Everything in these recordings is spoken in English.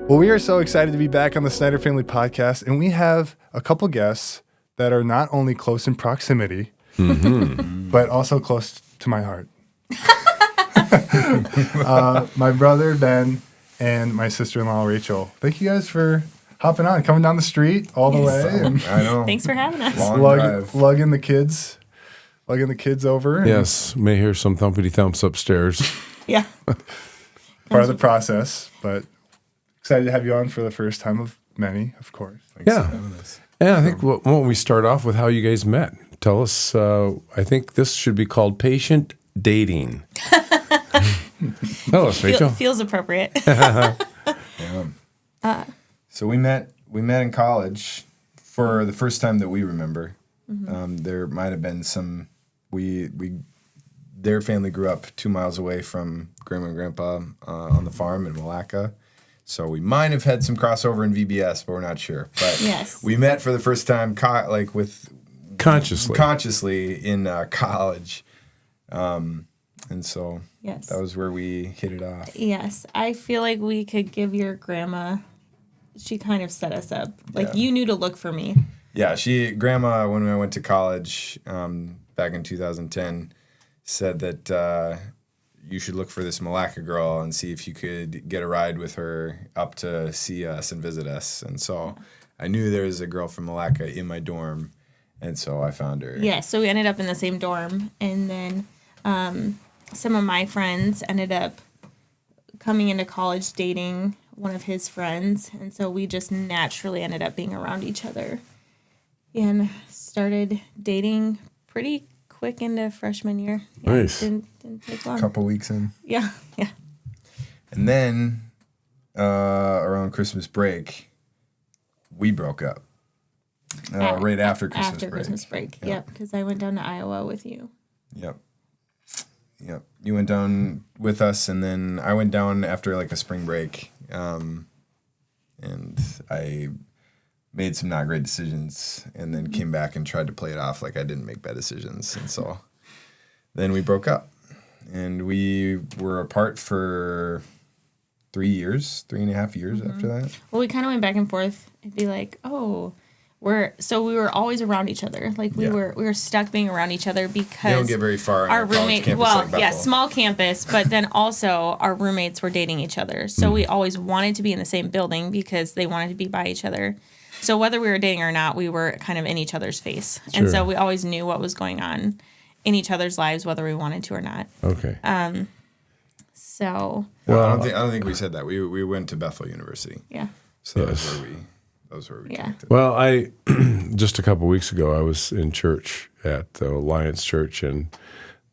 Well, we are so excited to be back on the Snyder Family Podcast, and we have a couple guests that are not only close in proximity, but also close to my heart. My brother, Ben, and my sister-in-law, Rachel. Thank you guys for hopping on, coming down the street all the way. And I know. Thanks for having us. lugging the kids over. Yes, may hear some thumpity thumps upstairs. Yeah. Part of the process, but excited to have you on for the first time of many, of course. Thanks for having us. And I think why don't we start off with how you guys met? Tell us, I think this should be called patient dating. Tell us, Rachel. Feels appropriate. Yeah. So we met in college for the first time that we remember. There might have been some. Their family grew up 2 miles away from Grandma and Grandpa on the farm in Malacca. So we might have had some crossover in VBS, but we're not sure. But yes. We met for the first time, consciously in college, and so that was where we hit it off. Yes, I feel like we could give your grandma. She kind of set us up. Like you knew to look for me. Yeah, Grandma, when I went to college back in 2010, said that you should look for this Malacca girl and see if you could get a ride with her up to see us and visit us. And so I knew there was a girl from Malacca in my dorm, and so I found her. Yeah, so we ended up in the same dorm, and then some of my friends ended up coming into college dating one of his friends, and so we just naturally ended up being around each other and started dating pretty quick into freshman year. Yeah, Nice. Didn't take long. A couple weeks in. Yeah. And then around Christmas break, we broke up. Right after Christmas break. Christmas break, yep, because I went down to Iowa with you. Yep. You went down with us, and then I went down after like a spring break, and I made some not great decisions, and then came back and tried to play it off like I didn't make bad decisions, and so then we broke up, and we were apart for 3.5 years after that. Well, we kind of went back and forth. It'd be like, we were always around each other. Like we were stuck being around each other because you don't get very far. Our roommate, small campus, but then also our roommates were dating each other. So we always wanted to be in the same building because they wanted to be by each other. So whether we were dating or not, we were kind of in each other's face. Sure. And so we always knew what was going on in each other's lives, whether we wanted to or not. Okay. So. Well, I don't think we said that. We went to Bethel University. Yeah. So that was where we connected. Well, just a couple weeks ago, I was in church at the Alliance Church, and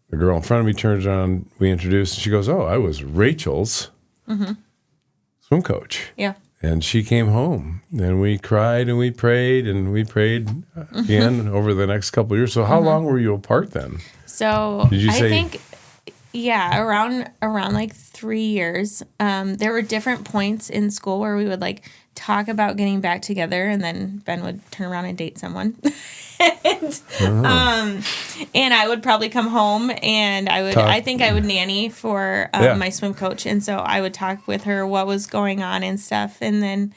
the girl in front of me turns around, we introduced, and she goes, "Oh, I was Rachel's swim coach." Yeah. And she came home, and we cried, and we prayed again over the next couple of years. So how long were you apart then? So I think, around like 3 years. There were different points in school where we would like talk about getting back together, and then Ben would turn around and date someone. And I would probably come home, and I think I would nanny for my swim coach, and so I would talk with her what was going on and stuff, and then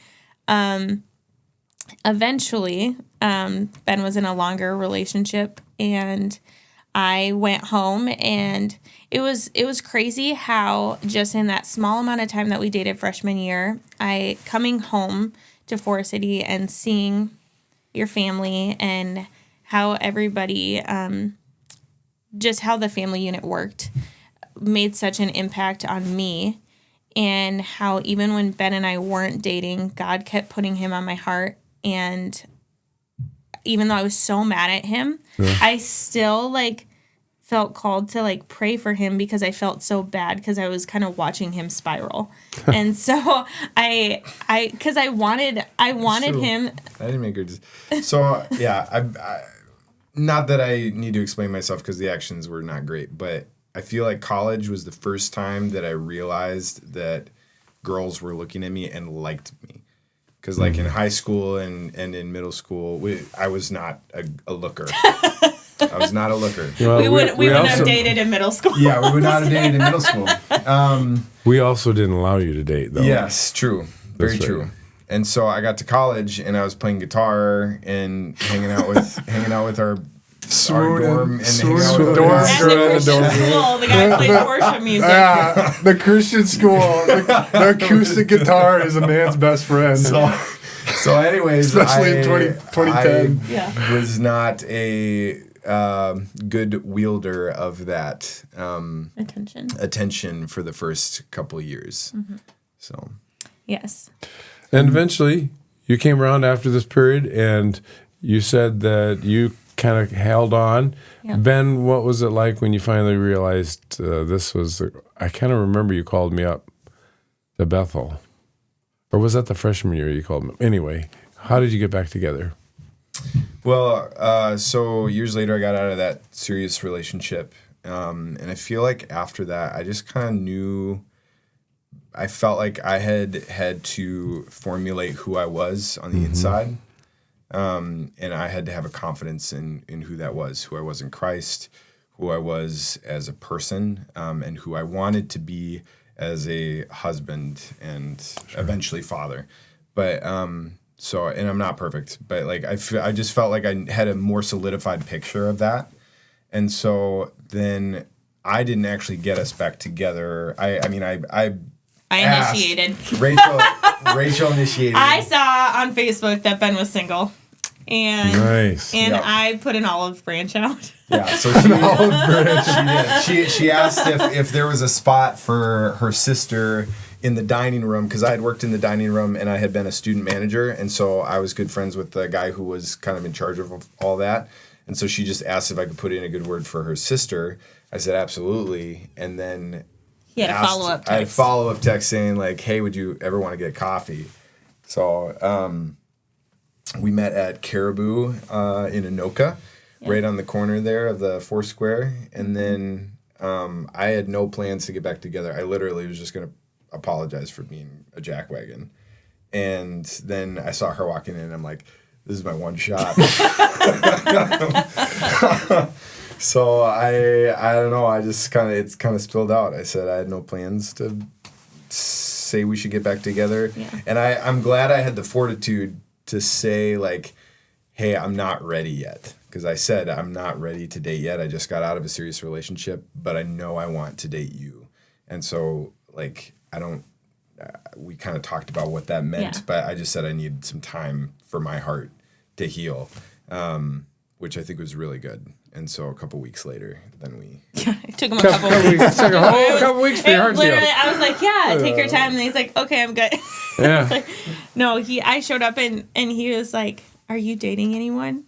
eventually Ben was in a longer relationship, and I went home, and it was crazy how just in that small amount of time that we dated freshman year, coming home to Forest City and seeing your family and how everybody, just how the family unit worked, made such an impact on me, and how even when Ben and I weren't dating, God kept putting him on my heart, and even though I was so mad at him, I still felt called to pray for him because I felt so bad because I was kind of watching him spiral. And so because I wanted him. I didn't make good. So yeah, I not that I need to explain myself because the actions were not great, but I feel like college was the first time that I realized that girls were looking at me and liked me. Because in high school and in middle school, I was not a looker. I was not a looker. Well, we wouldn't have also- dated in middle school. Yeah, we would not have dated in middle school. We also didn't allow you to date, though. Yes, true. Very That's right. true. And so I got to college and I was playing guitar and hanging out with our dorm and hanging out with dorm our At girl the in the Christian dorm. school, the guy plays worship music. Yeah, the Christian school, the acoustic guitar is a man's best friend. So anyways, Especially in 2010. Yeah. was not a good wielder of that attention for the first couple years. So Yes. And eventually, you came around after this period, and you said that you kind of held on. Yeah. Ben, what was it like when you finally realized this was? I kind of remember you called me up to Bethel, or was that the freshman year you called me? Anyway, how did you get back together? Well, so years later, I got out of that serious relationship, and I feel like after that, I just kind of knew. I felt like I had to formulate who I was on the inside, and I had to have a confidence in who that was, who I was in Christ, who I was as a person, and who I wanted to be as a husband and eventually father. But so, and I'm not perfect, but like I just felt like I had a more solidified picture of that, and so then I didn't actually get us back together. I initiated. Rachel initiated. I saw on Facebook that Ben was single. And Nice. and Yep. I put an olive branch out. Yeah, so she did. She asked if there was a spot for her sister in the dining room, because I had worked in the dining room and I had been a student manager, and so I was good friends with the guy who was kind of in charge of all that. And so she just asked if I could put in a good word for her sister. I said absolutely, and then He had a follow-up text. I had a follow-up text saying like, "Hey, would you ever want to get coffee?" So we met at Caribou in Anoka, right on the corner there of the Foursquare. And then I had no plans to get back together. I literally was just going to apologize for being a jackwagon. And then I saw her walking in, and I'm like, this is my one shot. So I don't know. I just it's kind of spilled out. I said I had no plans to say we should get back together. Yeah. And I'm glad I had the fortitude to say like, hey, I'm not ready yet. Because I said I'm not ready to date yet. I just got out of a serious relationship, but I know I want to date you. And so like we kind of talked about what that meant, Yeah. but I just said I needed some time for my heart to heal, which I think was really good. And so a couple weeks later, then we... It took him a couple weeks. It took a whole couple weeks for your heart to Literally, heal. I was like, yeah, take your time. And he's like, okay, I'm good. Yeah. No, I showed up and he was like, are you dating anyone?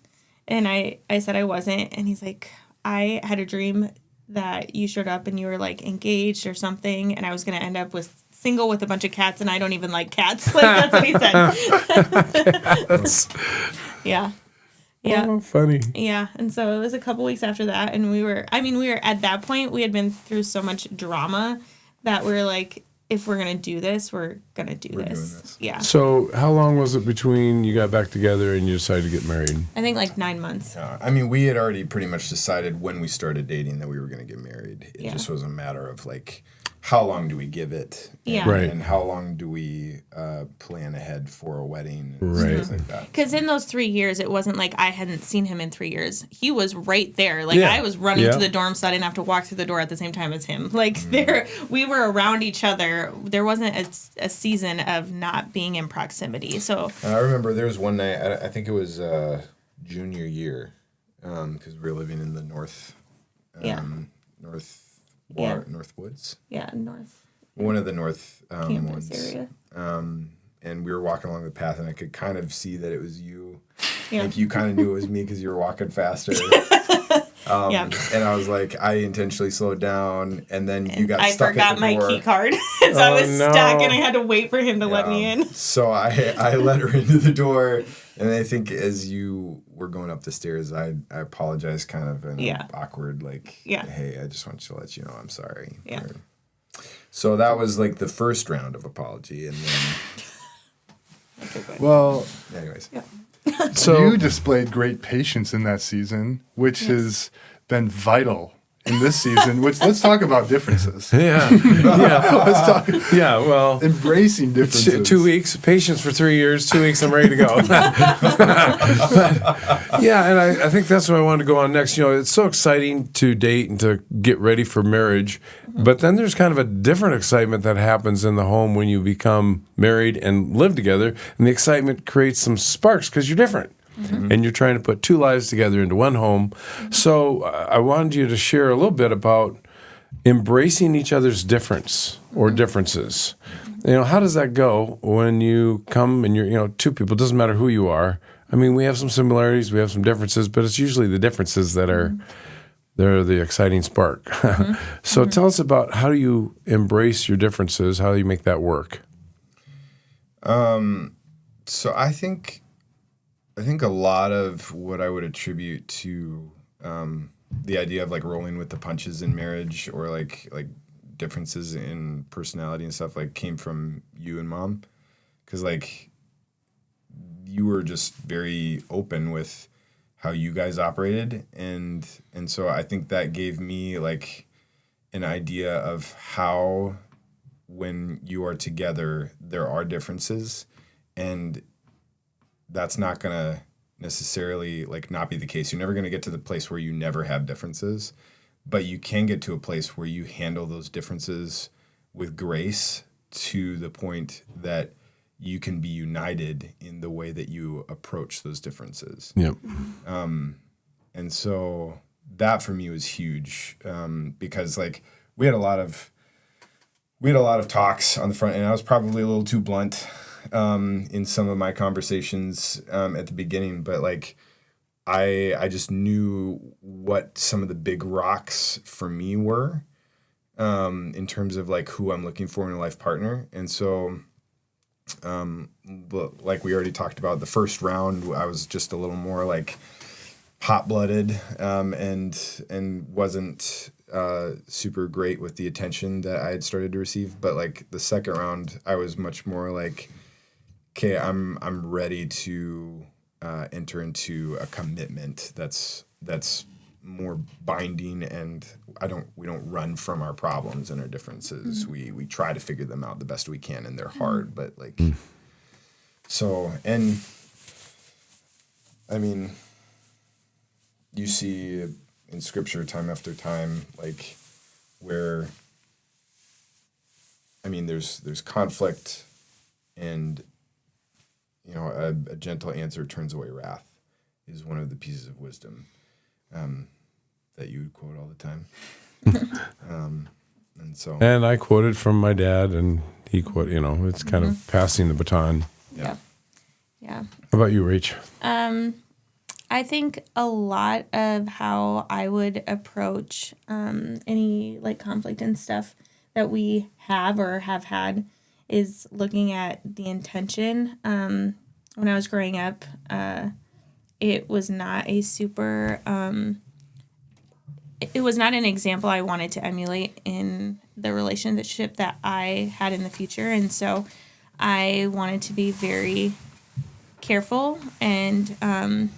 And I said I wasn't. And he's like, I had a dream that you showed up and you were like engaged or something. And I was going to end up single with a bunch of cats, and I don't even like cats. Like, that's what he said. Yeah. Yeah. Oh, funny. Yeah, and so it was a couple weeks after that, and we were at that point, we had been through so much drama that we were like, if we're going to do this, we're going to do doing this. this. Yeah. So how long was it between you got back together and you decided to get married? I think like 9 months. I mean, we had already pretty much decided when we started dating that we were going to get married. It Yeah. just was a matter of like, how long do we give it? Yeah. And, Right. and how long do we plan ahead for a wedding? And Right. things like that. Because in those 3 years, it wasn't like I hadn't seen him in 3 years. He was right there. Like, Yeah. I was running Yeah. to the dorm, so I didn't have to walk through the door at the same time as him. Like, we were around each other. There wasn't a season of not being in proximity. So, And I remember there was one night, I think it was junior year, because we were living in the north Yeah. North Woods. yeah, north One of the north campus ones. area. And we were walking along the path, and I could kind of see that it was you. Yeah. Like you kind of knew it was me because you were walking faster. Yeah. And I was like, I intentionally slowed down, and then you got I stuck forgot at the my door. key card. So I was no. stuck, and I had to wait for him to let me in. So I let her into the door, and I think as you were going up the stairs, I apologized kind of in Yeah. awkward, like, Yeah. hey, I just want to let you know I'm sorry. Yeah. So that was like the first round of apology, and then Well, anyways. Yeah. So you displayed great patience in that season, which has been vital in this season. Which let's talk about differences. yeah, Let's talk well, embracing differences. 2 weeks, patience for 3 years, 2 weeks, I'm ready to go. But, yeah, and I think that's what I wanted to go on next. It's so exciting to date and to get ready for marriage, but then there's kind of a different excitement that happens in the home when you become married and live together, and the excitement creates some sparks because you're different. And you're trying to put two lives together into one home. So I wanted you to share a little bit about embracing each other's difference or differences. How does that go when you come and you're, two people, it doesn't matter who you are. I mean, we have some similarities, we have some differences, but it's usually the differences that are, they're the exciting spark. So tell us about how do you embrace your differences? How do you make that work? So I think a lot of what I would attribute to the idea of like rolling with the punches in marriage or like differences in personality and stuff like came from you and Mom, because like you were just very open with how you guys operated, and so I think that gave me like an idea of how when you are together there are differences, and that's not going to necessarily like not be the case. You're never going to get to the place where you never have differences, but you can get to a place where you handle those differences with grace to the point that you can be united in the way that you approach those differences. Yep. And so that for me was huge, because like we had a lot of talks on the front, and I was probably a little too blunt in some of my conversations at the beginning, but like I just knew what some of the big rocks for me were in terms of like who I'm looking for in a life partner. And so like we already talked about, the first round I was just a little more like hot-blooded and wasn't super great with the attention that I had started to receive. But like the second round I was much more like, okay, I'm ready to enter into a commitment that's more binding, and we don't run from our problems and our differences. We try to figure them out the best we can, and they're hard, but like so. And I mean, you see in scripture time after time, like where I mean there's conflict, and a gentle answer turns away wrath is one of the pieces of wisdom that you quote all the time. And I quoted from my dad, and he quote. It's kind of passing the baton. Yeah. How about you, Rach? I think a lot of how I would approach any like conflict and stuff that we have or have had is looking at the intention. When I was growing up, it was not a super, it was not an example I wanted to emulate in the relationship that I had in the future. And so I wanted to be very careful and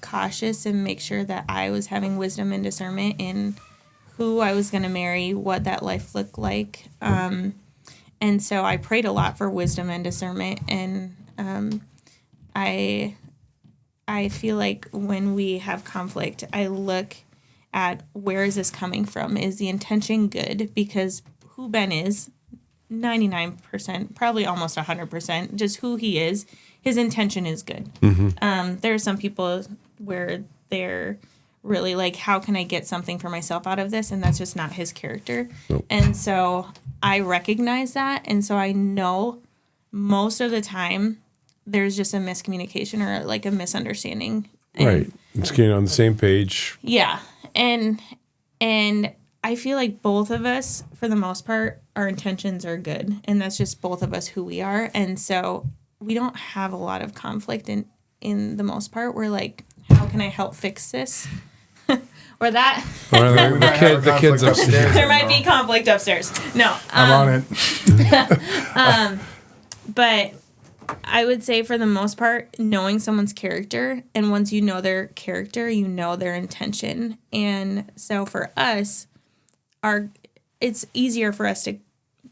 cautious and make sure that I was having wisdom and discernment in who I was going to marry, what that life looked like. And so I prayed a lot for wisdom and discernment. And I feel like when we have conflict, I look at where is this coming from? Is the intention good? Because who Ben is, 99%, probably almost 100%, just who he is, his intention is good. There are some people where they're really like, how can I get something for myself out of this? And that's just not his character. Nope. And so I recognize that. And so I know most of the time there's just a miscommunication or like a misunderstanding. Right. It's getting on the same page. Yeah. And I feel like both of us, for the most part, our intentions are good. And that's just both of us who we are. And so we don't have a lot of conflict in the most part. We're like, how can I help fix this? Or that. Or the kids upstairs. There might be conflict upstairs. No. I'm on it. But I would say for the most part, knowing someone's character, and once you know their character, you know their intention. And so for us, it's easier for us to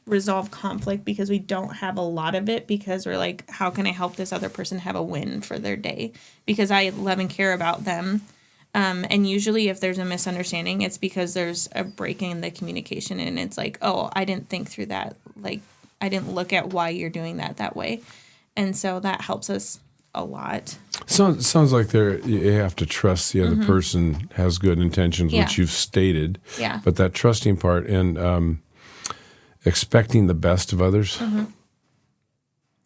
resolve conflict because we don't have a lot of it, because we're like, how can I help this other person have a win for their day? Because I love and care about them. And usually if there's a misunderstanding, it's because there's a break in the communication, and it's like, oh, I didn't think through that. Like, I didn't look at why you're doing that way. And so that helps us a lot. Sounds like you have to trust the other person has good intentions, Yeah. which you've stated. Yeah. But that trusting part and expecting the best of others.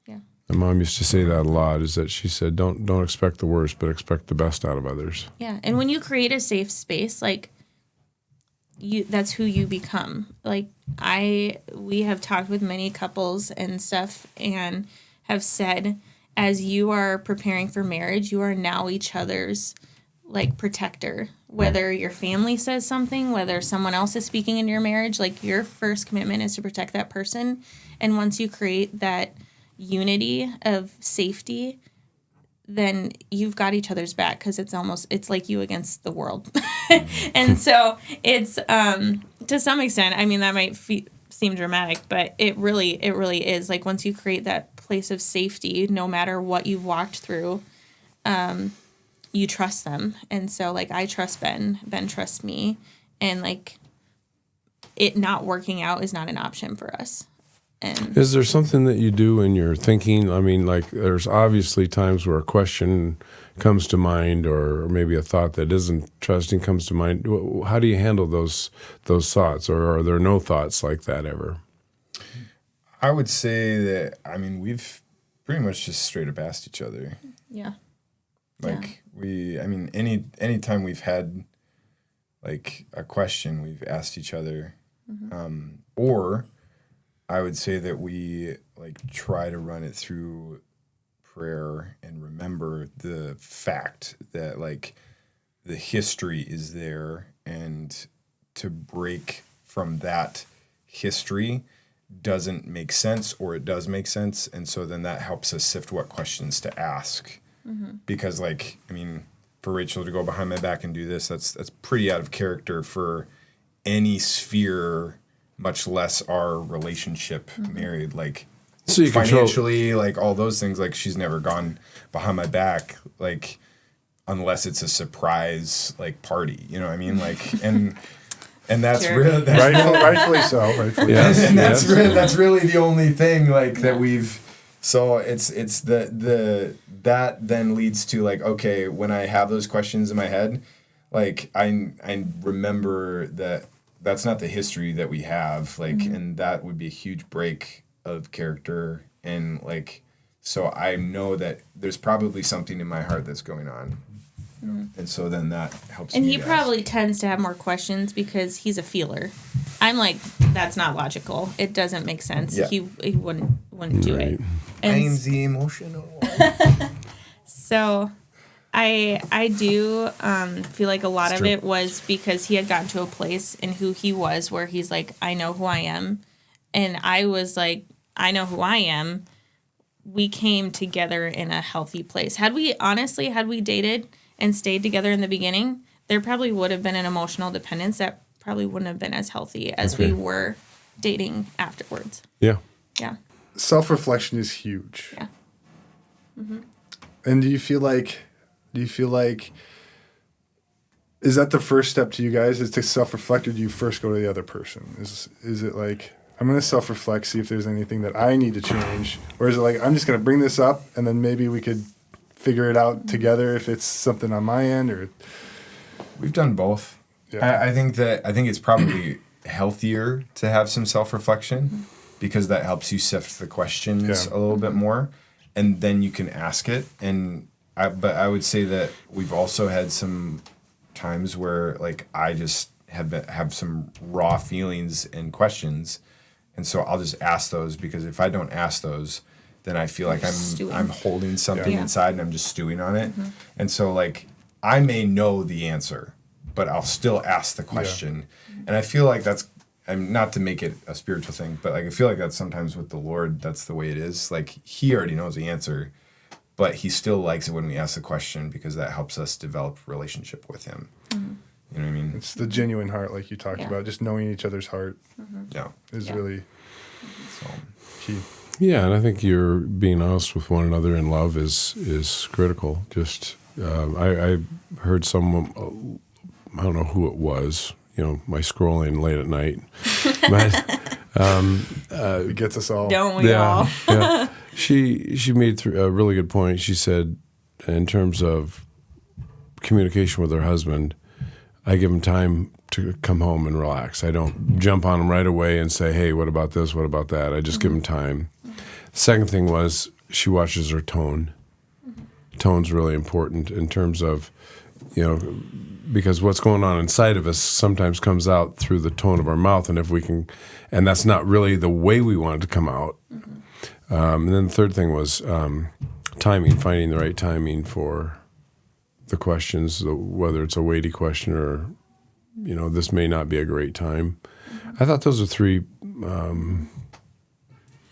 Yeah. My mom used to say that a lot, is that she said, don't expect the worst, but expect the best out of others. Yeah. And when you create a safe space, like, that's who you become. Like, we have talked with many couples and stuff, and have said, as you are preparing for marriage, you are now each other's like protector. Whether your family says something, whether someone else is speaking in your marriage, like, your first commitment is to protect that person. And once you create that unity of safety, then you've got each other's back, because it's like you against the world. And so it's to some extent, I mean, that might seem dramatic, but it really is. Like, once you create that place of safety, no matter what you've walked through, you trust them. And so, like, I trust Ben trusts me, and like, it not working out is not an option for us. And is there something that you do in your thinking? I mean, like, there's obviously times where a question comes to mind, or maybe a thought that isn't trusting comes to mind. How do you handle those thoughts, or are there no thoughts like that ever? I would say that, I mean, we've pretty much just straight up asked each other. yeah. Like, any time we've had like a question, we've asked each other. Or I would say that we like try to run it through prayer and remember the fact that like the history is there, and to break from that history doesn't make sense, or it does make sense. And so then that helps us sift what questions to ask. Because, like, I mean, for Rachel to go behind my back and do this, that's pretty out of character for any sphere, much less our relationship married. Like, So you financially, like, all those things, like, she's never gone behind my back, like, unless it's a surprise, like, party, you know what I mean? Like, and that's Sure. really, Rightfully so. Yes, and that's yes. that's really the only thing, like, that we've. So it's the that then leads to, like, okay, when I have those questions in my head, like, I remember that that's not the history that we have, like, and that would be a huge break of character, and like, so I know that there's probably something in my heart that's going on. And so then that helps And me he guys. probably tends to have more questions because he's a feeler. I'm like, that's not logical. It doesn't make sense. Yeah. He wouldn't do it. I'm And the emotional one. so I do feel like a lot of it was because he had gotten to a place in who he was where he's like, I know who I am. And I was like, I know who I am. We came together in a healthy place. Had we dated and stayed together in the beginning, there probably would have been an emotional dependence that probably wouldn't have been as healthy as we were dating afterwards. Yeah. Yeah. Self-reflection is huge. Yeah. And do you feel like is that the first step to you guys, is to self-reflect, or do you first go to the other person? Is it like, I'm going to self-reflect, see if there's anything that I need to change, or is it like, I'm just going to bring this up and then maybe we could figure it out together if it's something on my end? Or We've done both. Yeah. I think it's probably healthier to have some self-reflection, because that helps you sift the questions a little bit more, and then you can ask it. But I would say that we've also had some times where, like, I just have some raw feelings and questions, and so I'll just ask those, because if I don't ask those, then I feel like I'm holding something inside and I'm just stewing on it. And so, like, I may know the answer, but I'll still ask the question. And I feel like that's I'm not to make it a spiritual thing, but like I feel like that's sometimes with the Lord, that's the way it is. Like he already knows the answer, but he still likes it when we ask the question because that helps us develop a relationship with him. Mm-hmm. You know what I mean? It's the genuine heart, like you talked about, just knowing each other's heart is really key. Yeah, and I think you're being honest with one another in love is critical. Just I heard someone, I don't know who it was, my scrolling late at night, but It gets us all. Don't we all? yeah. She made a really good point. She said, in terms of communication with her husband, I give him time to come home and relax. I don't jump on him right away and say, hey, what about this? What about that? I just give him time. The second thing was she watches her tone. Tone's really important in terms of, because what's going on inside of us sometimes comes out through the tone of our mouth. And if we can, and that's not really the way we want it to come out. And then the third thing was timing, finding the right timing for the questions, whether it's a weighty question or, this may not be a great time. I thought those are three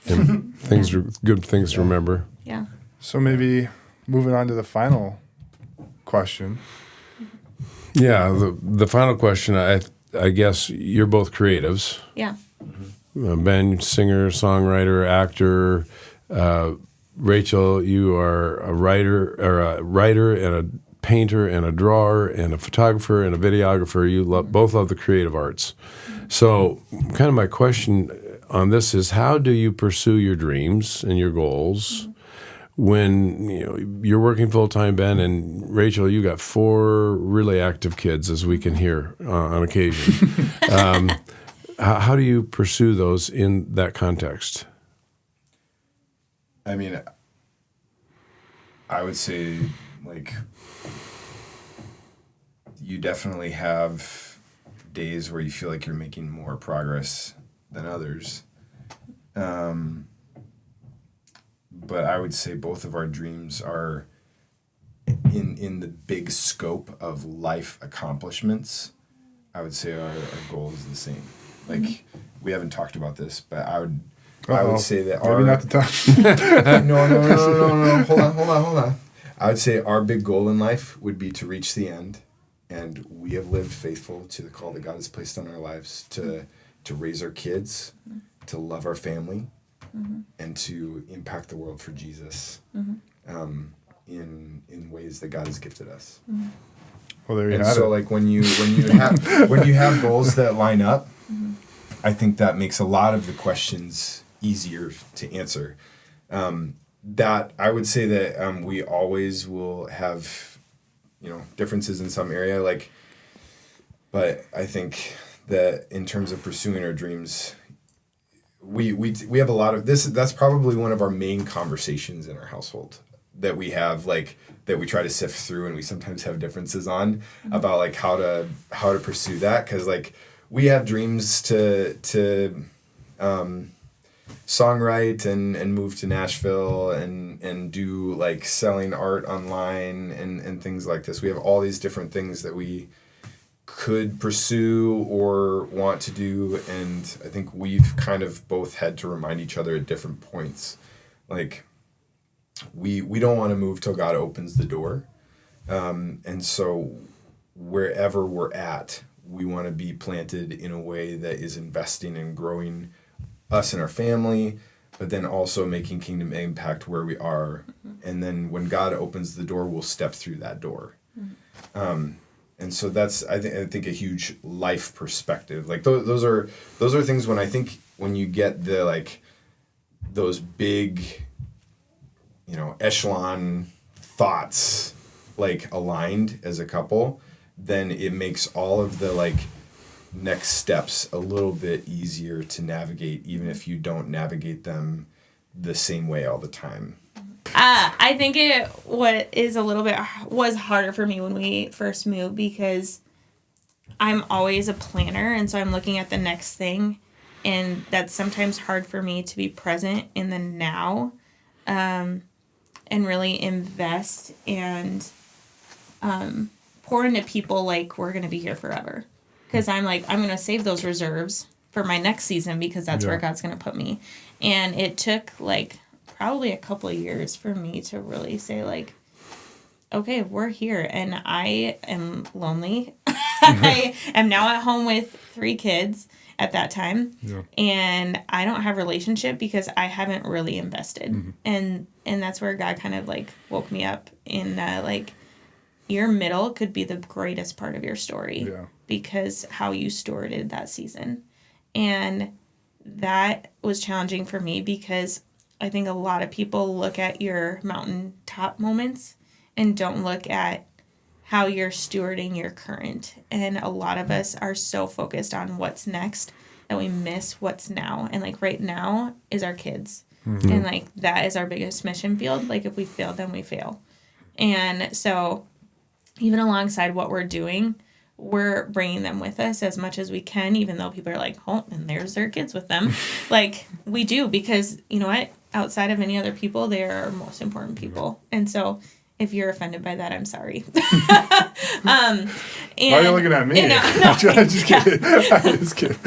good things to remember. Yeah. So maybe moving on to the final question. Yeah, the final question, I guess you're both creatives. Yeah. Ben, singer, songwriter, actor. Rachel, you are a writer and a painter and a drawer and a photographer and a videographer. You both love the creative arts. So kind of my question on this is, how do you pursue your dreams and your goals when you're working full-time, Ben, and Rachel, you got 4 really active kids, as we can hear on occasion. How do you pursue those in that context? I mean, I would say, like, you definitely have days where you feel like you're making more progress than others. But I would say both of our dreams are in the big scope of life accomplishments. I would say our goal is the same. Like, we haven't talked about this, but I would say that maybe not the time. No. Hold on. I would say our big goal in life would be to reach the end, and we have lived faithful to the call that God has placed on our lives to raise our kids, to love our family, and to impact the world for Jesus in ways that God has gifted us. Well, there you and have so, it. like, when you have goals that line up, I think that makes a lot of the questions easier to answer. That I would say that we always will have, differences in some area, but I think that in terms of pursuing our dreams, we have a lot of this. That's probably one of our main conversations in our household that we have, that we try to sift through, and we sometimes have differences on about how to pursue that, because we have dreams to songwrite and move to Nashville and do selling art online and things like this. We have all these different things that we could pursue or want to do, and I think we've kind of both had to remind each other at different points, we don't want to move till God opens the door, and so wherever we're at, we want to be planted in a way that is investing and growing us and our family, but then also making kingdom impact where we are. And then when God opens the door, we'll step through that door. And so that's, I think a huge life perspective. Those are things when you get the, those big, echelon thoughts, aligned as a couple, then it makes all of the next steps a little bit easier to navigate, even if you don't navigate them the same way all the time. I think was harder for me when we first moved, because I'm always a planner, and so I'm looking at the next thing, and that's sometimes hard for me to be present in the now, and really invest and pour into people we're going to be here forever. Because I'm going to save those reserves for my next season because that's where God's going to put me. And it took like probably a couple of years for me to really say like, okay, we're here and I am lonely. I am now at home with 3 kids at that time. Yeah. And I don't have a relationship because I haven't really invested. Mm-hmm. And that's where God kind of like woke me up in like your middle could be the greatest part of your story because how you stewarded that season. And that was challenging for me because I think a lot of people look at your mountaintop moments and don't look at how you're stewarding your current. And a lot of us are so focused on what's next that we miss what's now. And like right now is our kids. Mm-hmm. And like that is our biggest mission field. Like if we fail, then we fail. And so even alongside what we're doing, we're bringing them with us as much as we can, even though people are like, oh, and there's their kids with them. Like we do, because you know what? Outside of any other people, they are our most important people. And so if you're offended by that, I'm sorry. And, why are you looking at me? You know, no, I'm just kidding. I'm just kidding.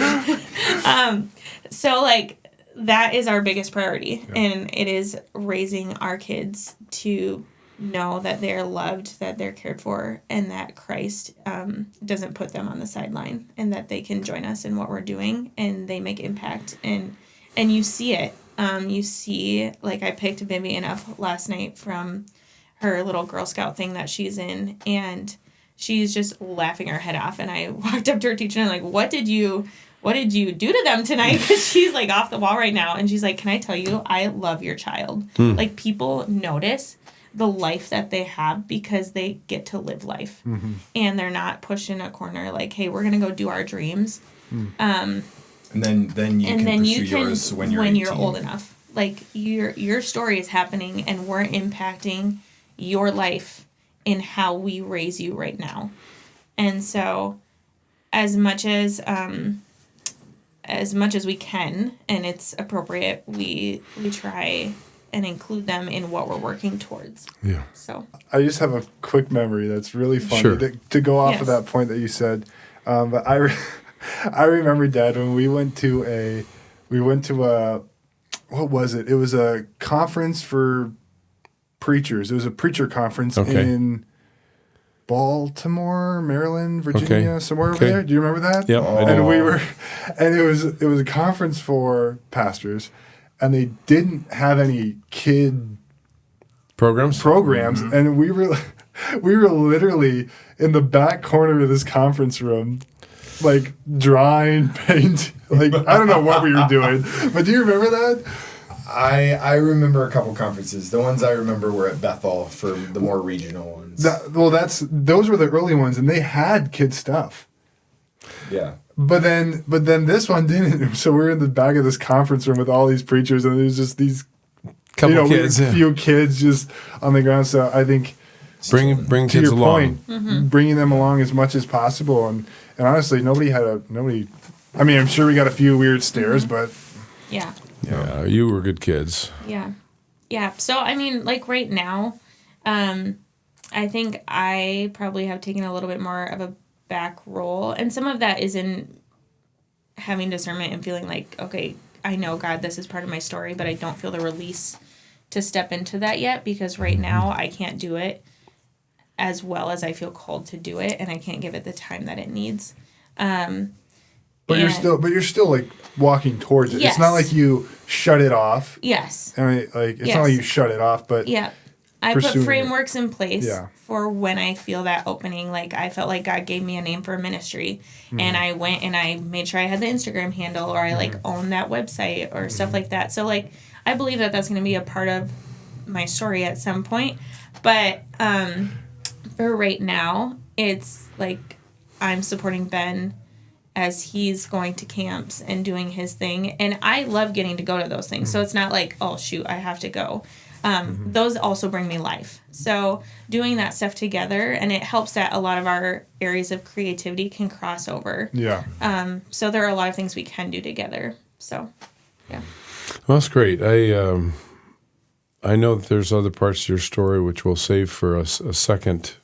So like that is our biggest priority. Yeah. And it is raising our kids to know that they're loved, that they're cared for, and that Christ doesn't put them on the sideline, and that they can join us in what we're doing and they make impact. And you see it. You see, like I picked Vivian up last night from her little Girl Scout thing that she's in, and she's just laughing her head off. And I walked up to her teacher and I'm like, what did you do to them tonight? Because she's like off the wall right now. And she's like, can I tell you, I love your child. Like people notice the life that they have because they get to live life. Mm-hmm. And they're not pushed in a corner like, hey, we're going to go do our dreams. And then you can pursue yours when you're old enough. Like your story is happening and we're impacting your life in how we raise you right now. And so as much as we can and it's appropriate, we try and include them in what we're working towards. Yeah. So I just have a quick memory that's really funny to go off of that point that you said. But I remember, Dad, when we went to a what was it? It was a conference for preachers. It was a preacher conference in Baltimore, Maryland, Virginia, somewhere over there. Do you remember that? Yep. And it was a conference for pastors, and they didn't have any kid programs, mm-hmm. And we were literally in the back corner of this conference room, like drawing paint. Like I don't know what we were doing, but do you remember that? I remember a couple conferences. The ones I remember were at Bethel for the more regional ones. Those were the early ones, and they had kid stuff. Yeah. But then this one didn't. So we're in the back of this conference room with all these preachers, and there's just these few kids just on the ground. So I think bring to kids your along. Point, mm-hmm. bringing them along as much as possible. And honestly, nobody. I mean, I'm sure we got a few weird stares, mm-hmm. but yeah, you were good kids. Yeah. So I mean, like right now, I think I probably have taken a little bit more of a back role, and some of that is in having discernment and feeling like, okay, I know, God, this is part of my story, but I don't feel the release to step into that yet, because right now I can't do it as well as I feel called to do it, and I can't give it the time that it needs. But you're still like walking towards it. Yes. It's not like you shut it off. Yes. I mean, like it's not like you shut it off, but I put frameworks in place for when I feel that opening. Like I felt like God gave me a name for a ministry, and I went and I made sure I had the Instagram handle, or I like owned that website or stuff like that. So like I believe that that's going to be a part of my story at some point. But for right now, it's like I'm supporting Ben as he's going to camps and doing his thing, and I love getting to go to those things. So it's not like, oh shoot, I have to go. Those also bring me life. So doing that stuff together, and it helps that a lot of our areas of creativity can cross over. Yeah. So there are a lot of things we can do together. So, yeah. Well, that's great. I know that there's other parts of your story which we'll save for a second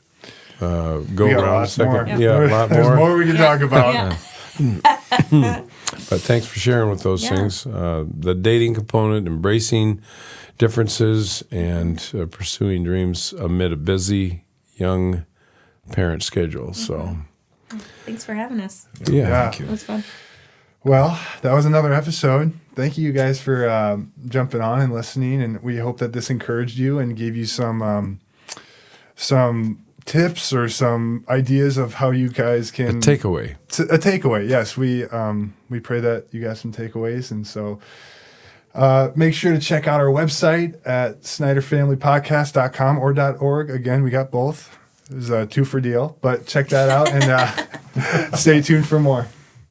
go around. A lot more. Yeah, a lot more. There's more we can talk about. Yeah. But thanks for sharing with those things. The dating component, embracing differences, and pursuing dreams amid a busy young parent schedule. So, Thanks for having us. Yeah. Thank you. It was fun. Well, that was another episode. Thank you guys for jumping on and listening, and we hope that this encouraged you and gave you some tips or some ideas of how you guys can takeaway. A takeaway. Yes, we pray that you got some takeaways, and so make sure to check out our website at SnyderFamilyPodcast.com or .org. Again, we got both. It was a 2 for deal, but check that out and stay tuned for more.